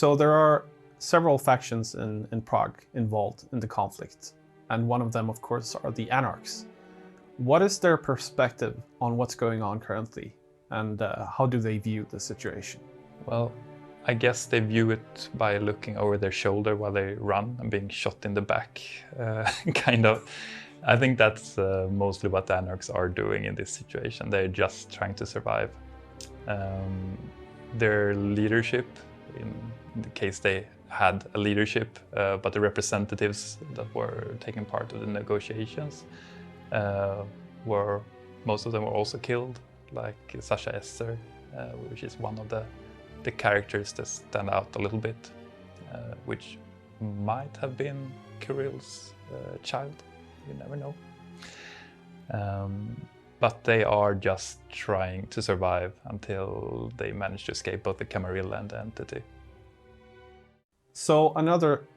So there are several factions in Prague involved in the conflict, and one of them, of course, are the Anarchs. What is their perspective on what's going on currently, and how do they view the situation? Well, I guess they view it by looking over their shoulder while they run and being shot in the back, kind of. I think that's mostly what the Anarchs are doing in this situation. They're just trying to survive. Their leadership, in the case they had a leadership, but the representatives that were taking part of the negotiations most of them were also killed, like Sasha Esser, which is one of the characters that stand out a little bit, which might have been Kirill's child, you never know. But they are just trying to survive until they manage to escape both the Camarilla and the entity. So another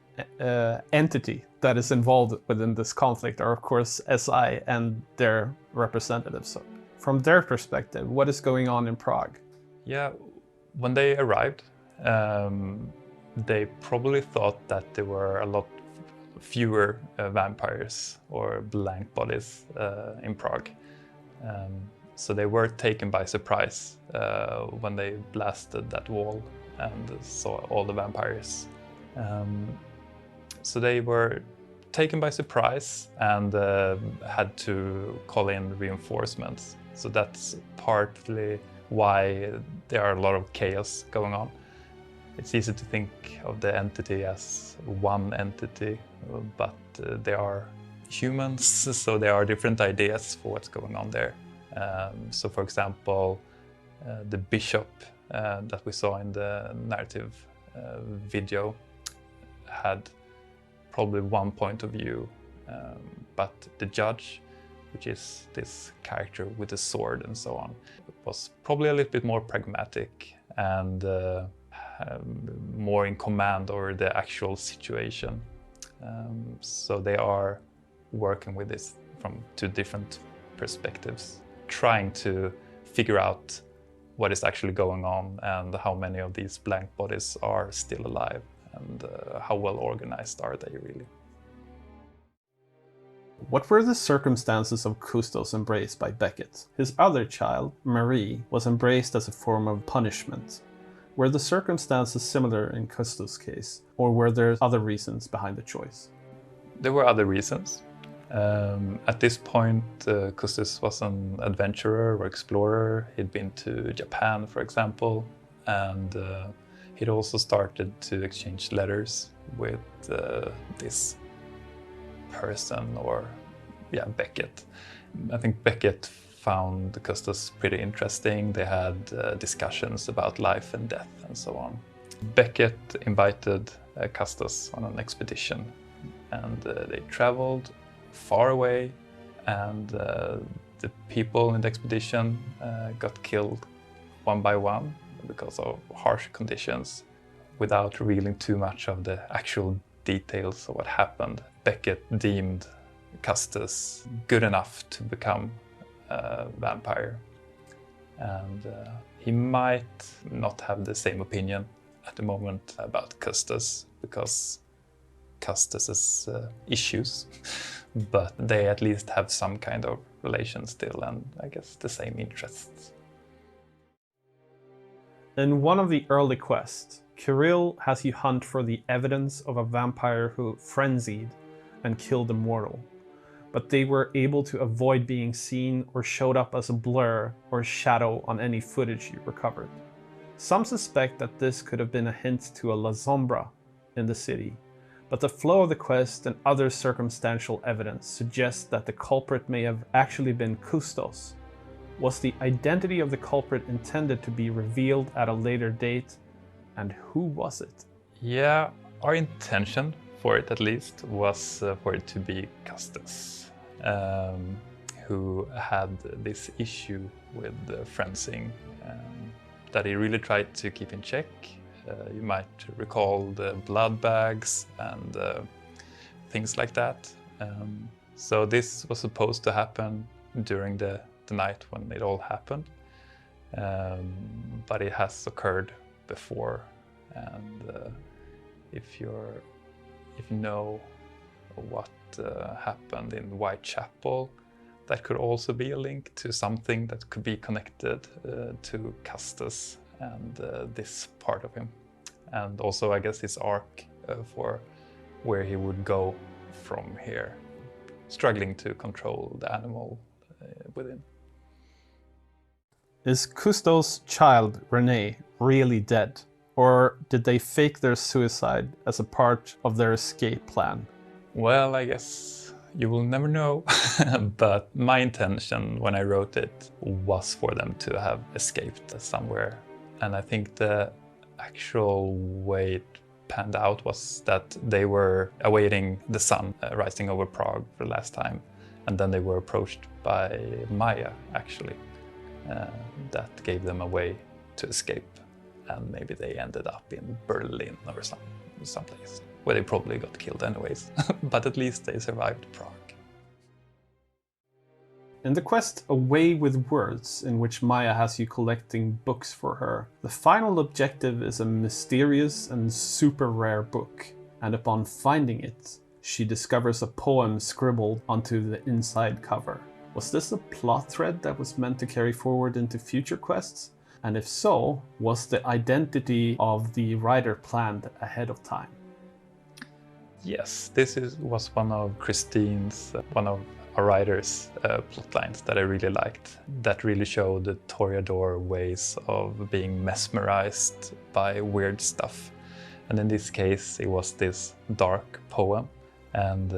entity that is involved within this conflict are, of course, SI and their representatives. So from their perspective, what is going on in Prague? Yeah, when they arrived, they probably thought that there were a lot fewer vampires or blank bodies in Prague. So they were taken by surprise when they blasted that wall and saw all the vampires. So they were taken by surprise and had to call in reinforcements. So that's partly why there are a lot of chaos going on. It's easy to think of the entity as one entity, but they are humans, so there are different ideas for what's going on there. So for example, the bishop that we saw in the narrative video had probably one point of view, but the judge, which is this character with the sword and so on, was probably a little bit more pragmatic and more in command over the actual situation. So they are working with this from two different perspectives, trying to figure out what is actually going on and how many of these blank bodies are still alive and how well organized are they really. What were the circumstances of Custos Embrace by Beckett? His other child, Marie, was embraced as a form of punishment. Were the circumstances similar in Custos' case, or were there other reasons behind the choice? There were other reasons. At this point, Custos was an adventurer or explorer. He'd been to Japan, for example, and he'd also started to exchange letters with this person, or Beckett. I think Beckett found Custos pretty interesting. They had discussions about life and death and so on. Beckett invited Custos on an expedition, and they traveled far away, and the people in the expedition got killed one by one because of harsh conditions. Without revealing too much of the actual details of what happened, Beckett deemed Custos good enough to become a vampire. And he might not have the same opinion at the moment about Custos, because Custos has issues, but they at least have some kind of relation still, and I guess the same interests. In one of the early quests, Kirill has you hunt for the evidence of a vampire who frenzied and killed a mortal, but they were able to avoid being seen or showed up as a blur or shadow on any footage you recovered. Some suspect that this could have been a hint to a La Sombra in the city, but the flow of the quest and other circumstantial evidence suggests that the culprit may have actually been Custos. Was the identity of the culprit intended to be revealed at a later date, and who was it? Yeah, our intention for it at least was for it to be Custos, who had this issue with fencing that he really tried to keep in check. You might recall the blood bags and things like that. So this was supposed to happen during the night when it all happened, but it has occurred before, And if you know what happened in Whitechapel, that could also be a link to something that could be connected to Custos and this part of him. And also, I guess, his arc for where he would go from here, struggling to control the animal within. Is Custos' child, Rene, really dead? Or did they fake their suicide as a part of their escape plan? Well, I guess you will never know, but my intention when I wrote it was for them to have escaped somewhere. And I think the actual way it panned out was that they were awaiting the sun rising over Prague for the last time, and then they were approached by Maia, actually. That gave them a way to escape, and maybe they ended up in Berlin or someplace where they probably got killed anyways, but at least they survived Prague. In the quest Away with Words, in which Maia has you collecting books for her, the final objective is a mysterious and super rare book, and upon finding it, she discovers a poem scribbled onto the inside cover. Was this a plot thread that was meant to carry forward into future quests? And if so, was the identity of the writer planned ahead of time? Yes, this was one of Christine's, one of our writer's plot lines that I really liked. That really showed the Toreador ways of being mesmerized by weird stuff. And in this case, it was this dark poem. And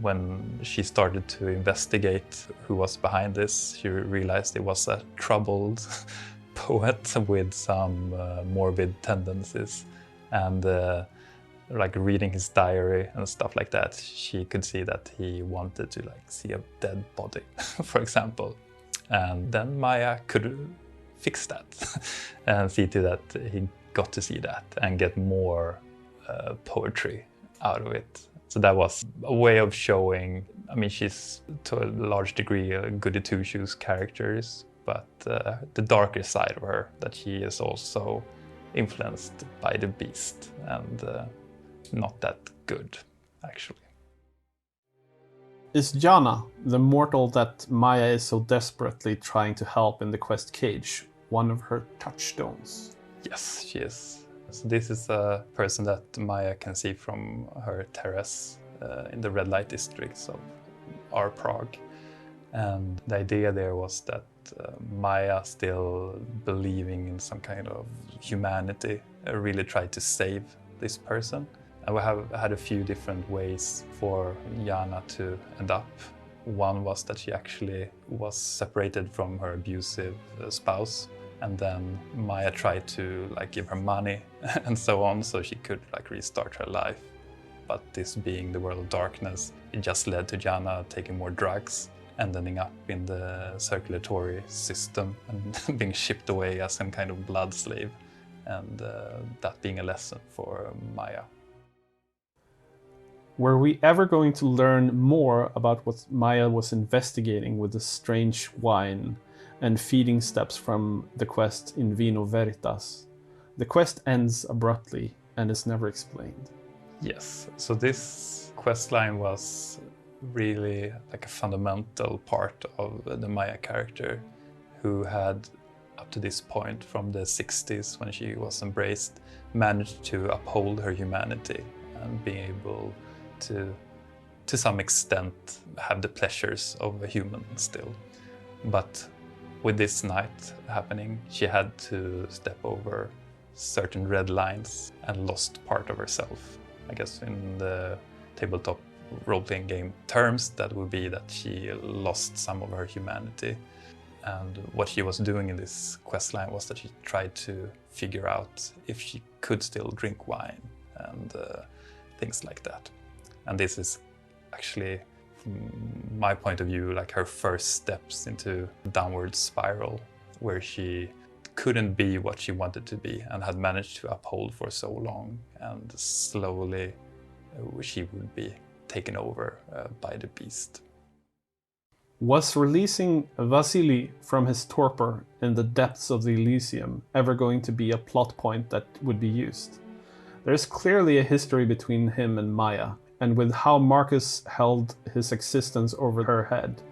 when she started to investigate who was behind this, she realized it was a troubled poet with some morbid tendencies. And like reading his diary and stuff like that, she could see that he wanted to like see a dead body, for example. And then Maia could fix that and see to that he got to see that and get more poetry out of it. So that was a way of showing, I mean, she's to a large degree a goody two-shoes character, but the darker side of her, that she is also influenced by the beast and not that good, actually. Is Jana, the mortal that Maia is so desperately trying to help in the quest Cage, one of her touchstones? Yes, she is. So this is a person that Maia can see from her terrace in the red light districts of our Prague. And the idea there was that Maia, still believing in some kind of humanity, really tried to save this person. And we have had a few different ways for Jana to end up. One was that she actually was separated from her abusive spouse, and then Maia tried to like give her money and so on, so she could like restart her life. But this being the world of darkness, it just led to Jana taking more drugs and ending up in the circulatory system and being shipped away as some kind of blood slave, and that being a lesson for Maia. Were we ever going to learn more about what Maia was investigating with the strange wine and feeding steps from the quest in Vino Veritas? The quest ends abruptly and is never explained. Yes, so this quest line was really like a fundamental part of the Maia character, who had, up to this point from the 60s when she was embraced, managed to uphold her humanity and being able to some extent have the pleasures of a human still. But with this night happening, she had to step over certain red lines and lost part of herself. I guess in the tabletop role-playing game terms, that would be that she lost some of her humanity. And what she was doing in this questline was that she tried to figure out if she could still drink wine and things like that. And this is actually, from my point of view, like her first steps into a downward spiral, where she couldn't be what she wanted to be and had managed to uphold for so long, and slowly she would be taken over by the beast. Was releasing Vasily from his torpor in the depths of the Elysium ever going to be a plot point that would be used? There's clearly a history between him and Maia, and with how Markus held his existence over her head,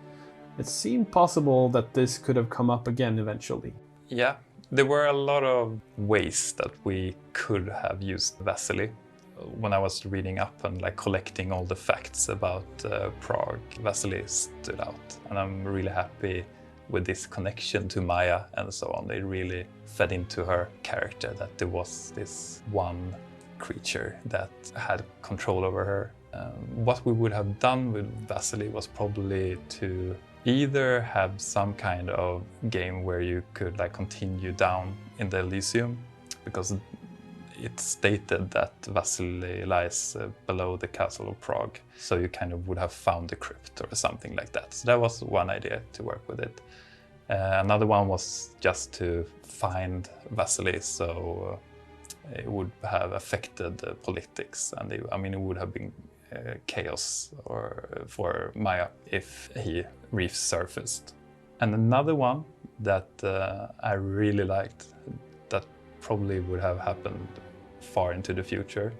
it seemed possible that this could have come up again eventually. Yeah, there were a lot of ways that we could have used Vasily. When I was reading up and collecting all the facts about Prague, Vasily stood out, and I'm really happy with this connection to Maia and so on. It really fed into her character that there was this one creature that had control over her. What we would have done with Vasily was probably to either have some kind of game where you could continue down in the Elysium, because it stated that Vasily lies below the castle of Prague, so you kind of would have found the crypt or something like that. So that was one idea to work with it. Another one was just to find Vasily, so it would have affected the politics, and it would have been chaos for Maia if he resurfaced. And another one that I really liked, that probably would have happened far into the future,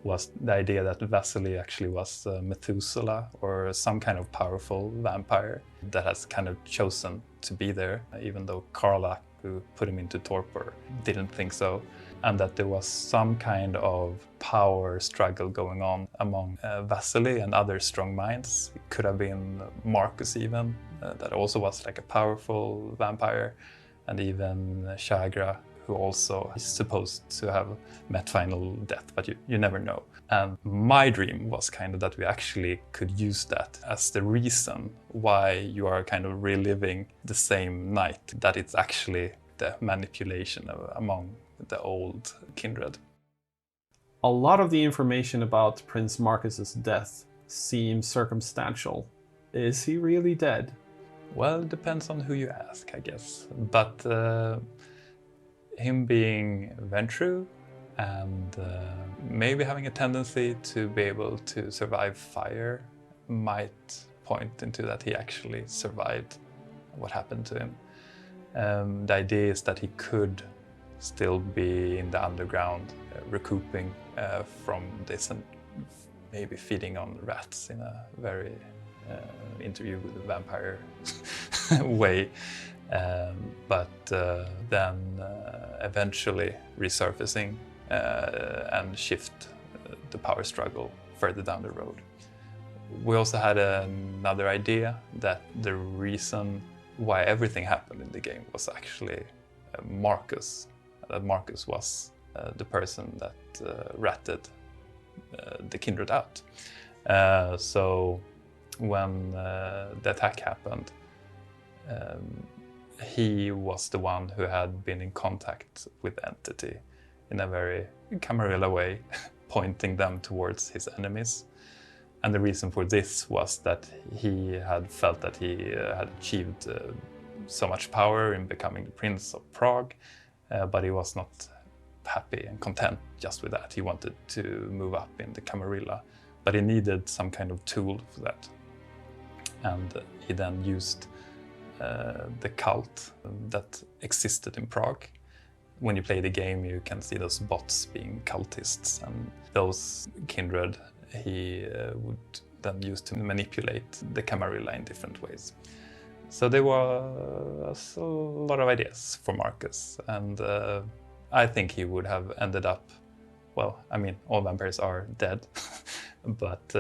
was the idea that Vasily actually was Methuselah, or some kind of powerful vampire that has kind of chosen to be there, even though Karlach, who put him into torpor, didn't think so, and that there was some kind of power struggle going on among Vasily and other strong minds. It could have been Markus even, that also was a powerful vampire, and even Chagra, who also is supposed to have met final death, but you never know. And my dream was kind of that we actually could use that as the reason why you are kind of reliving the same night, that it's actually the manipulation among the old kindred. A lot of the information about Prince Markus's death seems circumstantial. Is he really dead? Well, it depends on who you ask, I guess. But him being Ventru and maybe having a tendency to be able to survive fire might point into that he actually survived what happened to him. The idea is that he could still be in the underground, recouping from this and maybe feeding on rats in a very interview with a vampire way. But then eventually resurfacing and shift the power struggle further down the road. We also had another idea that the reason why everything happened in the game was actually Markus. That Markus was the person that ratted the kindred out. So when the attack happened, he was the one who had been in contact with the entity in a very Camarilla way, pointing them towards his enemies. And the reason for this was that he had felt that he had achieved so much power in becoming the Prince of Prague, but he was not happy and content just with that. He wanted to move up in the Camarilla, but he needed some kind of tool for that. And he then used the cult that existed in Prague. When you play the game, you can see those bots being cultists, and those kindred he would then use to manipulate the Camarilla in different ways. So there was a lot of ideas for Markus, and I think he would have ended up, well, I mean, all vampires are dead, but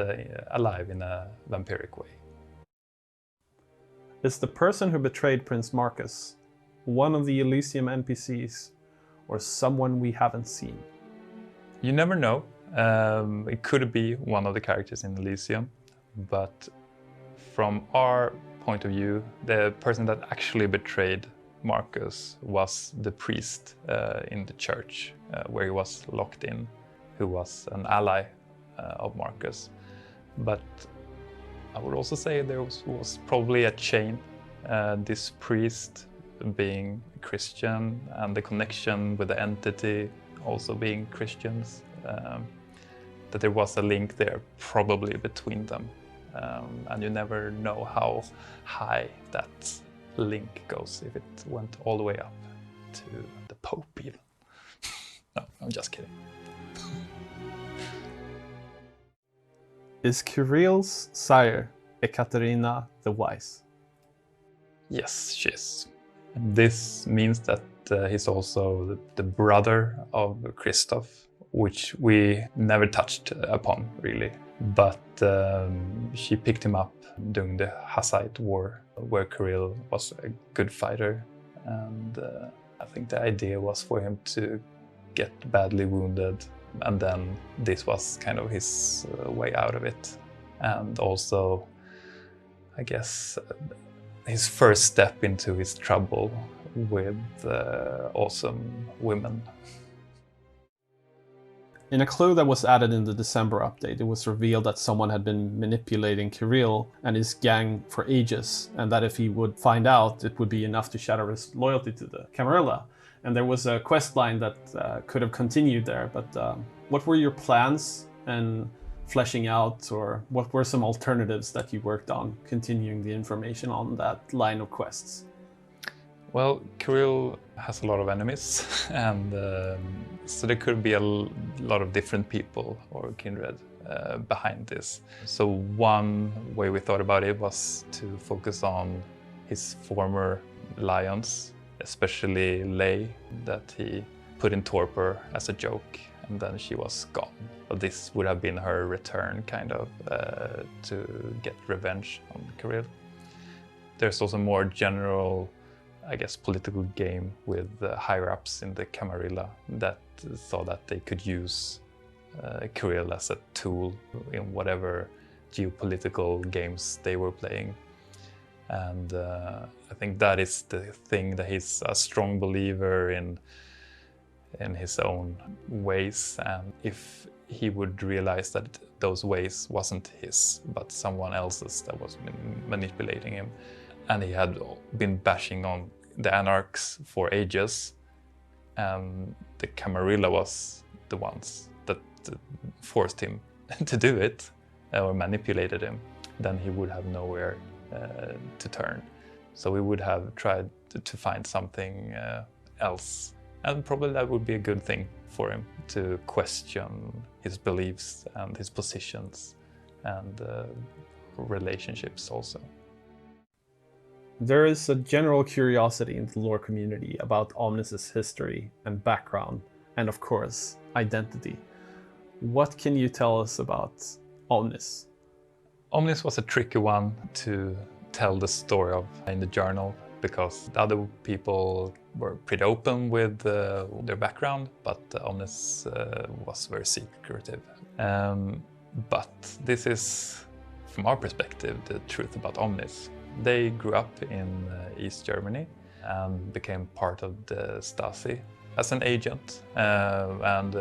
alive in a vampiric way. Is the person who betrayed Prince Markus one of the Elysium NPCs, or someone we haven't seen? You never know. It could be one of the characters in Elysium, but from our point of view, the person that actually betrayed Markus was the priest in the church where he was locked in, who was an ally of Markus. But I would also say there was probably a chain. This priest being Christian and the connection with the entity also being Christians, that there was a link there probably between them. and you never know how high that link goes, if it went all the way up to the Pope even. No, I'm just kidding. Is Kirill's sire Ekaterina the Wise? Yes, she is. This means that he's also the brother of Christoph, which we never touched upon, really. But she picked him up during the Hussite War, where Kirill was a good fighter. And I think the idea was for him to get badly wounded, and then this was kind of his way out of it. And also, I guess, his first step into his trouble with awesome women. In a clue that was added in the December update, it was revealed that someone had been manipulating Kirill and his gang for ages, and that if he would find out, it would be enough to shatter his loyalty to the Camarilla. And there was a quest line that could have continued there, but what were your plans and fleshing out, or what were some alternatives that you worked on continuing the information on that line of quests? Well, Kirill has a lot of enemies, and so there could be a lot of different people or kindred behind this. So one way we thought about it was to focus on his former lions, especially Lei, that he put in torpor as a joke, and then she was gone. But this would have been her return, kind of, to get revenge on Kirill. There's also more general, I guess, political game with higher-ups in the Camarilla that saw that they could use Kirill as a tool in whatever geopolitical games they were playing. And I think that is the thing, that he's a strong believer in his own ways, and if he would realize that those ways wasn't his, but someone else's that was manipulating him, and he had been bashing on the Anarchs for ages, and the Camarilla was the ones that forced him to do it, or manipulated him, then he would have nowhere to turn. So we would have tried to find something else, and probably that would be a good thing for him, to question his beliefs and his positions and relationships also. There is a general curiosity in the lore community about Omnis's history and background, and of course, identity. What can you tell us about Omnis? Omnis was a tricky one to tell the story of in the journal, because the other people were pretty open with their background, but Omnis was very secretive. But this is, from our perspective, the truth about Omnis. They grew up in East Germany and became part of the Stasi as an agent, and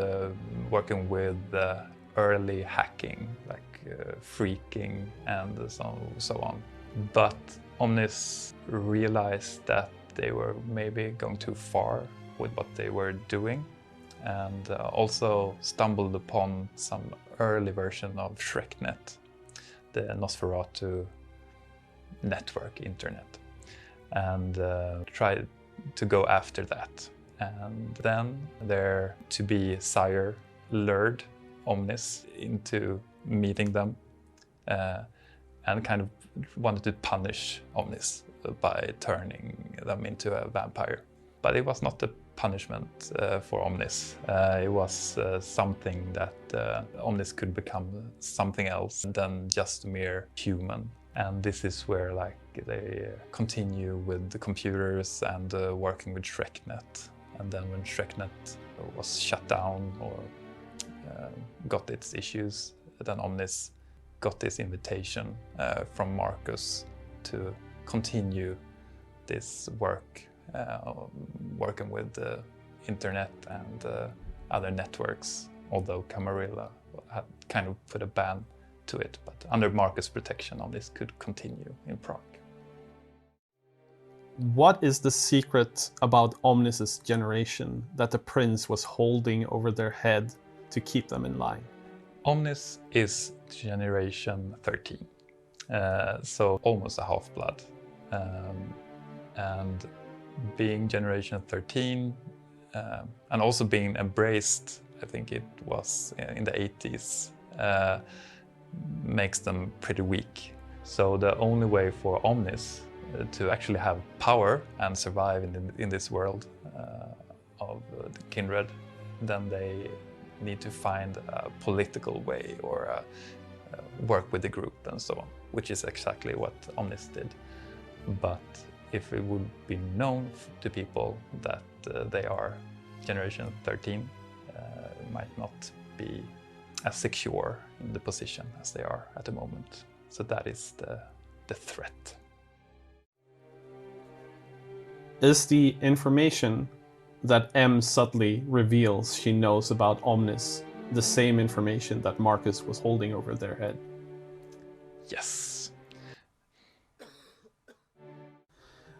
working with early hacking, like phreaking and so on. But Omnis realized that they were maybe going too far with what they were doing, and also stumbled upon some early version of Shreknet, the Nosferatu network internet, and tried to go after that. And then their to-be Sire lured Omnis into meeting them, and kind of wanted to punish Omnis by turning them into a vampire. But it was not a punishment for Omnis. It was something that Omnis could become something else than just a mere human. And this is where they continue with the computers and working with Shreknet. And then when Shreknet was shut down or got its issues, then Omnis got this invitation from Markus to continue this work, working with the internet and other networks, although Camarilla had kind of put a ban to it, but under Markus' protection, Omnis could continue in Prague. What is the secret about Omnis's generation that the prince was holding over their head to keep them in line? Omnis is generation 13. so almost a half-blood. And being Generation 13, and also being embraced, I think it was in the 80s, makes them pretty weak. So the only way for Omnis to actually have power and survive in this world of the kindred, then they need to find a political way or work with the group and so on, which is exactly what Omnis did. But if it would be known to people that they are Generation 13, it might not be as secure in the position as they are at the moment. So that is the threat. Is the information that M subtly reveals she knows about Omnis the same information that Markus was holding over their head? Yes.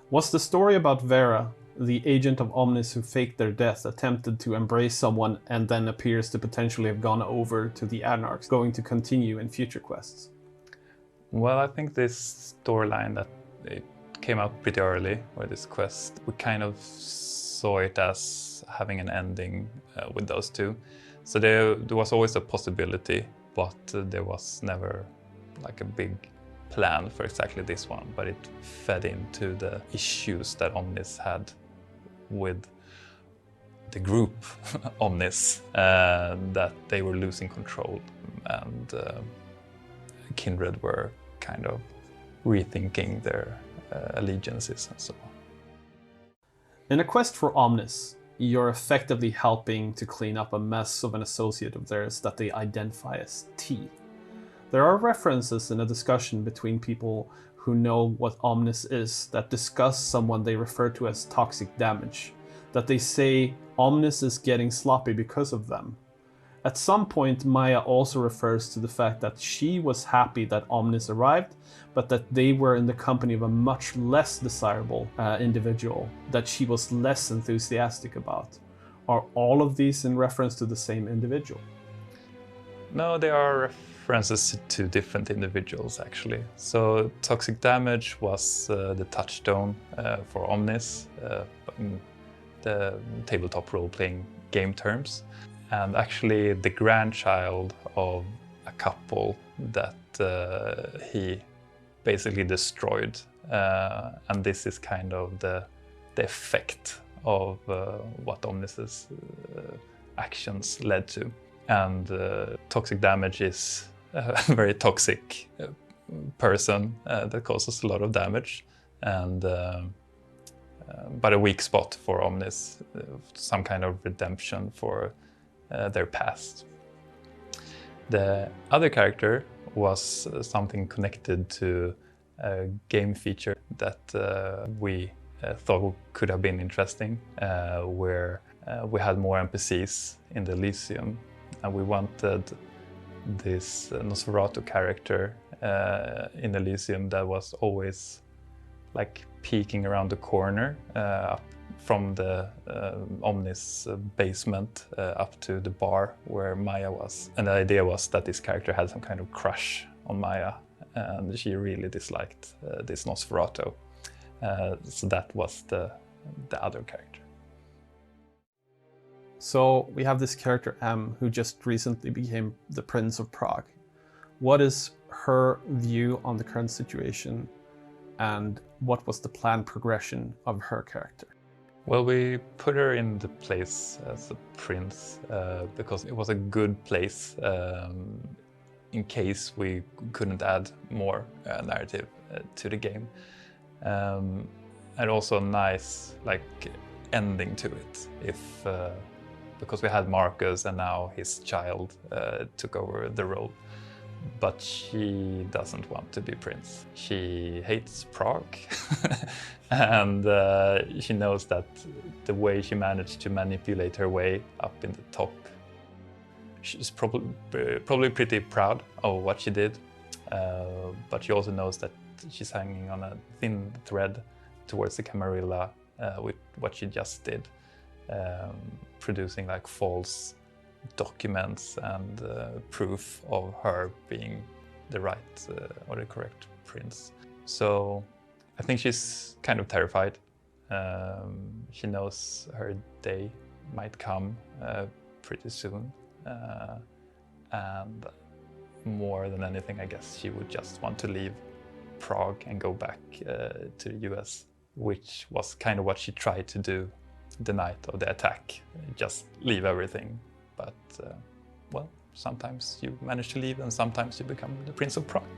Was the story about Vera, the agent of Omnis who faked their death, attempted to embrace someone and then appears to potentially have gone over to the Anarchs, going to continue in future quests? Well, I think this storyline that it came out pretty early, or this quest, we kind of saw it as having an ending with those two. So there was always a possibility, but there was never like a big plan for exactly this one, but it fed into the issues that Omnis had with the group Omnis, that they were losing control, and kindred were kind of rethinking their allegiances and so on. In a quest for Omnis, you're effectively helping to clean up a mess of an associate of theirs that they identify as T. There are references in a discussion between people who know what Omnis is that discuss someone they refer to as toxic damage, that they say Omnis is getting sloppy because of them. At some point, Maia also refers to the fact that she was happy that Omnis arrived, but that they were in the company of a much less desirable individual that she was less enthusiastic about. Are all of these in reference to the same individual? No, they are references to different individuals, actually. So toxic damage was the touchstone for Omnis in the tabletop role-playing game terms, and actually the grandchild of a couple that he basically destroyed, and this is kind of the effect of what Omnis's actions led to. And toxic damage is a very toxic person that causes a lot of damage, and but a weak spot for Omnis, some kind of redemption for their past. The other character was something connected to a game feature that we thought could have been interesting, where we had more NPCs in the Elysium, and we wanted this Nosferatu character in Elysium that was always like peeking around the corner up from the Omnis basement up to the bar where Maia was. And the idea was that this character had some kind of crush on Maia, and she really disliked this Nosferatu. So that was the other character. So we have this character M, who just recently became the Prince of Prague. What is her view on the current situation, and what was the planned progression of her character? Well, we put her in the place as a prince because it was a good place in case we couldn't add more narrative to the game. And also a nice ending to it, if because we had Markus and now his child took over the role. But she doesn't want to be prince. She hates Prague, and she knows that the way she managed to manipulate her way up in the top, she's probably pretty proud of what she did, but she also knows that she's hanging on a thin thread towards the Camarilla with what she just did, producing false documents and proof of her being the right or the correct prince. So I think she's kind of terrified. She knows her day might come pretty soon. And more than anything, I guess she would just want to leave Prague and go back to the US, which was kind of what she tried to do the night of the attack. Just leave everything. But, well, sometimes you manage to leave and sometimes you become the Prince of Prague.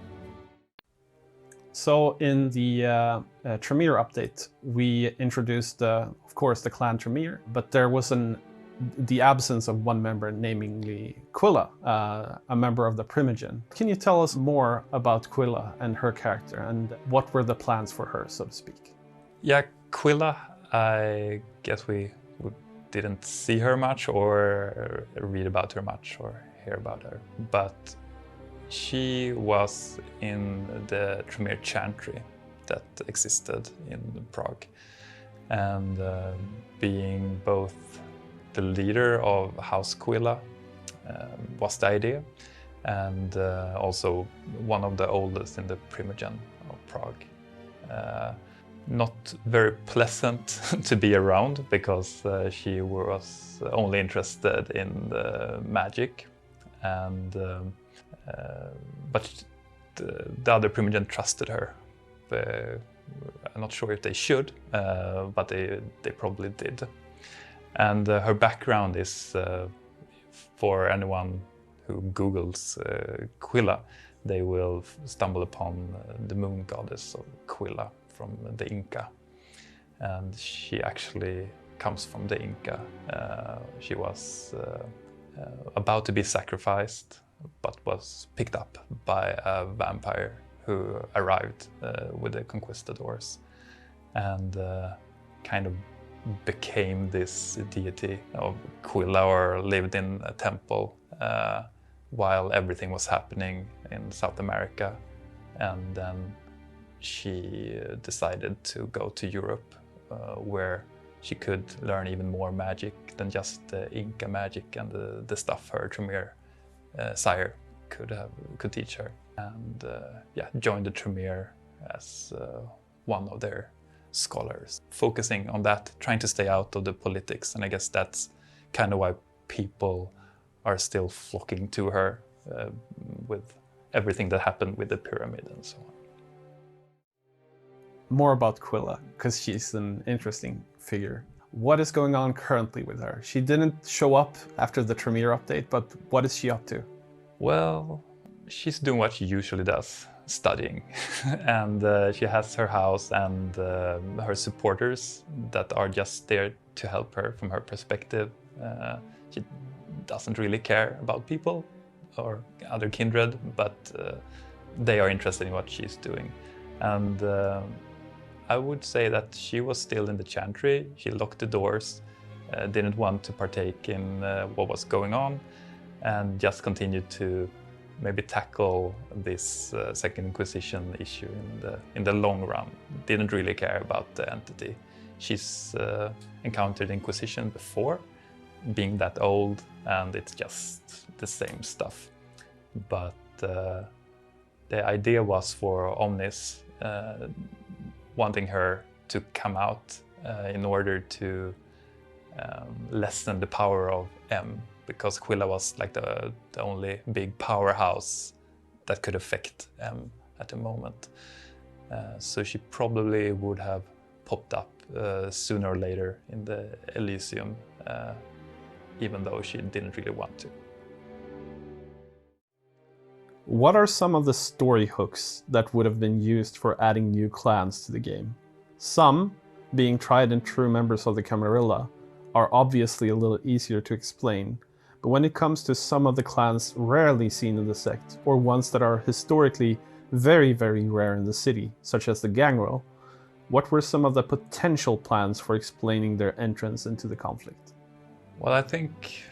So in the Tremere update, we introduced, of course, the clan Tremere, but there was the absence of one member, namely Quilla, a member of the Primogen. Can you tell us more about Quilla and her character, and what were the plans for her, so to speak? Yeah, Quilla, I guess we didn't see her much or read about her much or hear about her, but she was in the Tremere chantry that existed in Prague, and being both the leader of House Quilla was the idea, and also one of the oldest in the Primogen of Prague. Not very pleasant to be around, because she was only interested in the magic, and but the other Primogen trusted her. I'm not sure if they should, but they probably did. And her background is, for anyone who Googles Quilla, they will stumble upon the moon goddess of Quilla from the Inca. And she actually comes from the Inca. She was about to be sacrificed, but was picked up by a vampire who arrived with the conquistadors, and kind of became this deity of Quilla, or lived in a temple while everything was happening in South America. And then she decided to go to Europe, where she could learn even more magic than just the Inca magic and the stuff her Tremere Sire could teach her. And joined the Tremere as one of their scholars, focusing on that, trying to stay out of the politics. And I guess that's kind of why people are still flocking to her with everything that happened with the pyramid and so on. More about Quilla, because she's an interesting figure. What is going on currently with her? She didn't show up after the Tremere update, but what is she up to? Well, she's doing what she usually does, studying. And she has her house and her supporters that are just there to help her from her perspective. She doesn't really care about people or other kindred, but they are interested in what she's doing. And I would say that she was still in the chantry. She locked the doors, didn't want to partake in what was going on, and just continued to maybe tackle this Second Inquisition issue in the long run. Didn't really care about the entity. She's encountered Inquisition before, being that old, and it's just the same stuff. But the idea was for Omnis wanting her to come out in order to lessen the power of M, because Quilla was like the only big powerhouse that could affect M at the moment. So she probably would have popped up sooner or later in the Elysium, even though she didn't really want to. What are some of the story hooks that would have been used for adding new clans to the game? Some, being tried and true members of the Camarilla, are obviously a little easier to explain, but when it comes to some of the clans rarely seen in the sect, or ones that are historically very, very rare in the city, such as the Gangrel, what were some of the potential plans for explaining their entrance into the conflict? Well, I think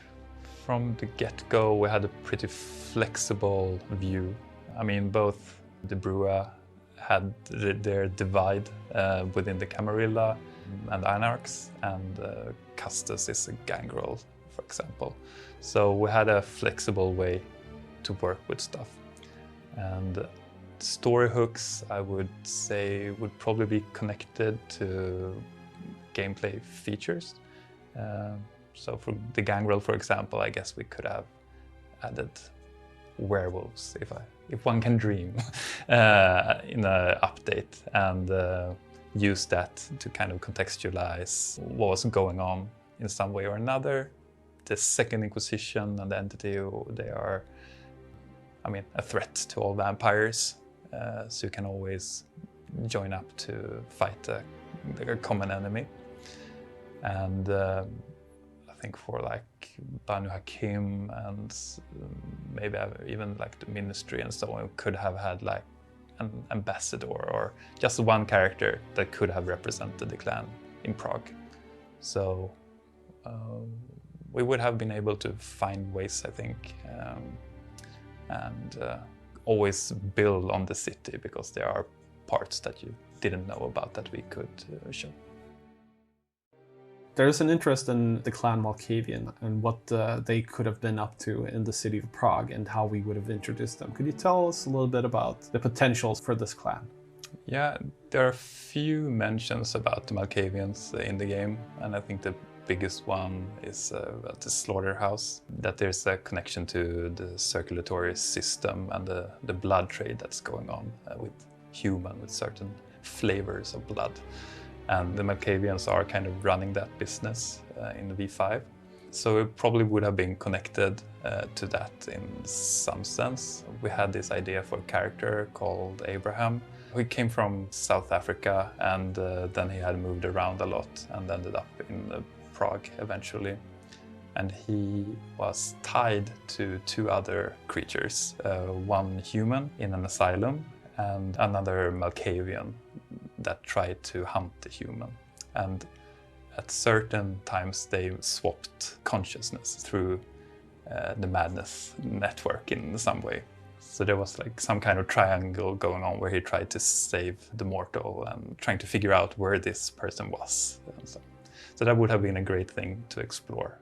from the get-go we had a pretty flexible view. I mean, both the Brua had their divide within the Camarilla and Anarchs, and Custos is a Gangrel, for example. So we had a flexible way to work with stuff. And Story hooks, I would say, would probably be connected to gameplay features. So for the gangrel, for example, I guess we could have added werewolves, if one can dream, in an update, and use that to kind of contextualize what was going on in some way or another. The Second Inquisition and the Entity, they are, I mean, a threat to all vampires, so you can always join up to fight a common enemy. And I think for like Banu Hakim and maybe even like the Ministry and so on, we could have had like an ambassador or just one character that could have represented the clan in Prague. So we would have been able to find ways, I think, and always build on the city, because there are parts that you didn't know about that we could show. There's an interest in the clan Malkavian and what they could have been up to in the city of Prague and how we would have introduced them. Could you tell us a little bit about the potentials for this clan? Yeah, there are a few mentions about the Malkavians in the game, and I think the biggest one is at the slaughterhouse, that there's a connection to the circulatory system and the blood trade that's going on with certain flavors of blood. And the Malkavians are kind of running that business in V5. So it probably would have been connected to that in some sense. We had this idea for a character called Abraham. He came from South Africa, and then he had moved around a lot and ended up in Prague eventually. And he was tied to two other creatures, one human in an asylum and another Malkavian that tried to hunt the human. And at certain times they swapped consciousness through the madness network in some way. So there was like some kind of triangle going on where he tried to save the mortal and trying to figure out where this person was. So that would have been a great thing to explore.